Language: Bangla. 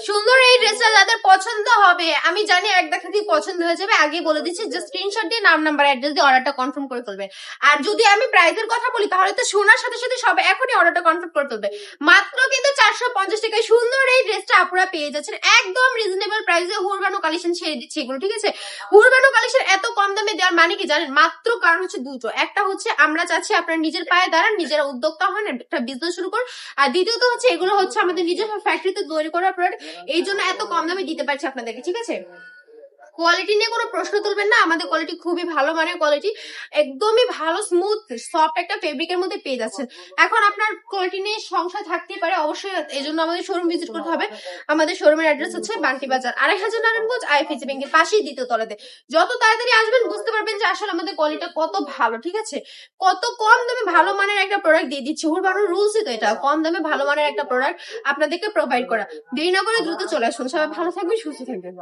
সুন্দর এই ড্রেসটা যাদের পছন্দ হবে, আমি জানি এক দেখাতেই পছন্দ হয়ে যাবে, আগে বলে দিচ্ছি, জাস্ট স্ক্রিনশট দিয়ে নাম নাম্বার অ্যাড্রেস দিয়ে অর্ডারটা কনফার্ম করে ফেলবে। আর যদি আমি প্রাইসের কথা বলি তাহলে তো শোনার সাথে সাথে সব এখনই অর্ডারটা কনফার্ম করে ফেলবে। মাত্র কিন্তু 450 টাকায় সুন্দর এই ড্রেসটা আপনারা পেয়ে যাচ্ছেন একদম রিজনেবল প্রাইসে। হুরবানো কালেকশন ছেড়ে দিচ্ছে এগুলো, ঠিক আছে? হুরবানো কালেকশন এত কম দামে দেওয়ার মানে কি জানেন? মাত্র কারণ হচ্ছে দুটো। একটা হচ্ছে আমরা চাচ্ছি আপনার নিজের পায়ে দাঁড়ান, নিজেরা উদ্যোক্তা হন, একটা বিজনেস শুরু করুন। আর দ্বিতীয়ত হচ্ছে এগুলো হচ্ছে আমাদের নিজস্ব ফ্যাক্টরিতে তৈরি করা প্রোডাক্ট, এই জন্য এত কম দামে দিতে পারছি আপনাদেরকে, ঠিক আছে? কোয়ালিটি নিয়ে কোনো প্রশ্ন তুলবেন না, আমাদের কোয়ালিটি খুবই ভালো মানের কোয়ালিটি, একদমই ভালো স্মুথ সফট একটা ফেব্রিকের মধ্যে পেয়ে যাচ্ছেন। এখন আপনার কোয়ালিটি নিয়ে সংশয় থাকতেই পারে, অবশ্যই এই জন্য আমাদের শোরুম ভিজিট করতে হবে। আমাদের শোরুমের অ্যাড্রেস হচ্ছে বান্টি বাজার 2500 নারায়ণগঞ্জ আইএফএসি ব্যাংকের পাশেই দ্বিতীয় তলাতে। যত তাড়াতাড়ি আসবেন বুঝতে পারবেন যে আসলে আমাদের কোয়ালিটিটা কত ভালো, ঠিক আছে? কত কম দামে ভালো মানের একটা প্রোডাক্ট দিয়ে দিচ্ছি। হুরবানোর রুলসই তো এটা, কম দামে ভালো মানের একটা প্রোডাক্ট আপনাদেরকে প্রোভাইড করা। দেরি না করে দ্রুত চলে আসুন। সবাই ভালো থাকবেন, সুস্থ থাকবেন।